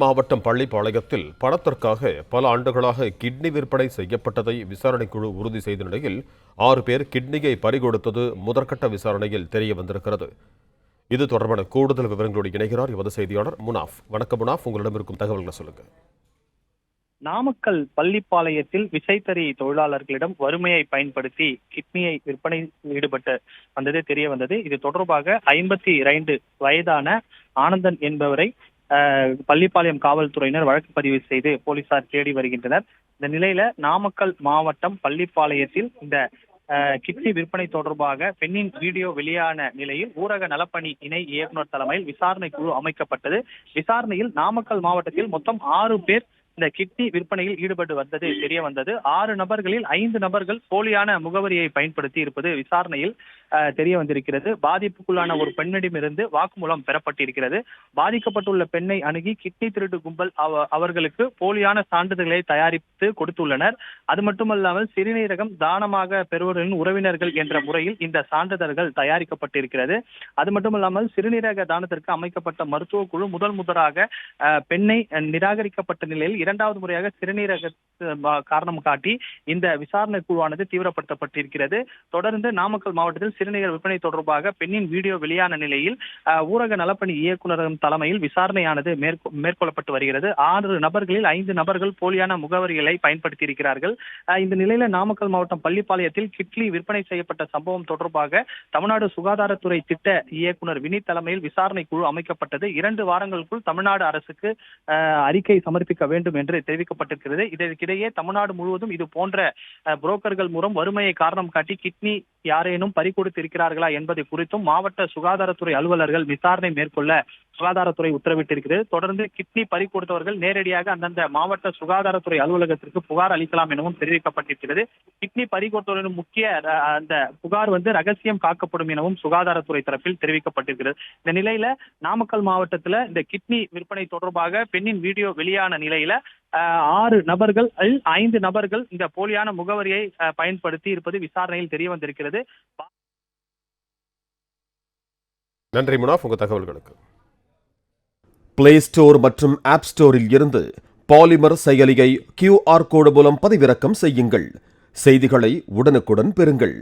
மாவட்டம் பள்ளிப்பாளையத்தில் பணத்திற்காக பல ஆண்டுகளாக கிட்னி விற்பனை செய்யப்பட்டதை விசாரணைக்குழு உறுதி செய்த நிலையில் 6 பேர் கிட்னியை பறிகொடுத்தது முதற்கட்ட விசாரணையில் தெரிய வந்திருக்கிறது. இது தொடர்பான கூடுதல் விவரங்களோடு இணைகிறார் எமது செய்தியாளர் முனாஃப். வணக்கம் முனாஃப், உங்களிடம் இருக்கும் தகவல்களை சொல்லுங்க. நாமக்கல் பள்ளிப்பாளையத்தில் விசைத்தறி தொழிலாளர்களிடம் வறுமையை பயன்படுத்தி கிட்னியை விற்பனை ஈடுபட்டு வந்தது தெரிய வந்தது. இது தொடர்பாக 52 வயதான ஆனந்தன் என்பவரை பள்ளிப்பாளையம் காவல்துறையினர் வழக்கு பதிவு செய்து போலீசார் தேடி வருகின்றனர். இந்த நிலையில நாமக்கல் மாவட்டம் பள்ளிப்பாளையத்தில் இந்த கிட்னி விற்பனை தொடர்பாக பெண்ணின் வீடியோ வெளியான நிலையில் ஊரக நலப்பணி இணை இயக்குநர் தலைமையில் விசாரணை குழு அமைக்கப்பட்டது. விசாரணையில் நாமக்கல் மாவட்டத்தில் மொத்தம் 6 பேர் இந்த கிட்னி விற்பனையில் ஈடுபட்டு வந்தது தெரிய வந்தது. 6 நபர்களில் 5 நபர்கள் போலியான முகவரியை பயன்படுத்தி இருப்பது விசாரணையில் தெரிய வந்திருக்கிறது. பாதிப்புக்குள்ளான ஒரு பெண்ணிடமிருந்து வாக்குமூலம் பெறப்பட்டிருக்கிறது. பாதிக்கப்பட்டுள்ள பெண்ணை அணுகி கிட்னி திருட்டு கும்பல் அவர்களுக்கு போலியான சான்றிதழ்களை தயாரித்து கொடுத்துள்ளனர். அது மட்டுமல்லாமல் சிறுநீரகம் தானமாக பெறுவர்களின் உறவினர்கள் என்ற முறையில் இந்த சான்றிதழ்கள் தயாரிக்கப்பட்டிருக்கிறது. அது மட்டுமல்லாமல் சிறுநீரக தானத்திற்கு அமைக்கப்பட்ட மருத்துவ குழு முதலாக பெண்ணை நிராகரிக்கப்பட்ட நிலையில் 2வது முறையாக சிறுநீரக காரணம் காட்டி இந்த விசாரணை குழுவானது தீவிரப்படுத்தப்பட்டிருக்கிறது. தொடர்ந்து நாமக்கல் மாவட்டத்தில் சிறுநீரக விற்பனை தொடர்பாக பெண்ணின் வீடியோ வெளியான நிலையில் ஊரக நலப்பணி இயக்குநரகம் தலைமையில் விசாரணையானது மேற்கொள்ளப்பட்டு வருகிறது. 6 நபர்களில் 5 நபர்கள் போலியான முகவரிகளை பயன்படுத்தி இருக்கிறார்கள். இந்த நிலையில நாமக்கல் மாவட்டம் பள்ளிப்பாளையத்தில் கிட்னி விற்பனை செய்யப்பட்ட சம்பவம் தொடர்பாக தமிழ்நாடு சுகாதாரத்துறை திட்ட இயக்குநர் வினித் தலைமையில் விசாரணை குழு அமைக்கப்பட்டது. 2 வாரங்களுக்குள் தமிழ்நாடு அரசுக்கு அறிக்கை சமர்ப்பிக்க வேண்டும் என்று தெரிவிக்கப்பட்டிருக்கிறது. இதற்கிடையே தமிழ்நாடு முழுவதும் இது போன்ற புரோக்கர்கள் மூலம் வறுமையை காரணம் காட்டி கிட்னி யாரேனும் பறிகொடுத்து இருக்கிறார்களா என்பது குறித்தும் மாவட்ட சுகாதாரத்துறை அலுவலர்கள் விசாரணை மேற்கொள்ள சுகாதாரத்துறை உத்தரவிட்டிருக்கிறது. தொடர்ந்து கிட்னி பறிகொடுத்தவர்கள் நேரடியாக அந்தந்த மாவட்ட சுகாதாரத்துறை அலுவலகத்திற்கு புகார் அளிக்கலாம் எனவும் தெரிவிக்கப்பட்டிருக்கிறது. கிட்னி பறிகொடுத்தவரின் முக்கிய அந்த புகார் ரகசியம் காக்கப்படும் எனவும் சுகாதாரத்துறை தரப்பில் தெரிவிக்கப்பட்டிருக்கிறது. இந்த நிலையில நாமக்கல் மாவட்டத்தில் இந்த கிட்னி விற்பனை தொடர்பாக பெண்ணின் வீடியோ வெளியான நிலையில 6 நபர்கள் 5 நபர்கள் இந்த போலியான முகவரியை பயன்படுத்தி இருப்பது விசாரணையில் தெரிய வந்திருக்கிறது. நன்றி முனாஃப், உங்க தகவல்களுக்கு. பிளே ஸ்டோர் மற்றும் ஆப் ஸ்டோரில் இருந்து பாலிமர் செயலியை QR கோடு மூலம் பதிவிறக்கம் செய்யுங்கள். செய்திகளை உடனுக்குடன் பெறுங்கள்.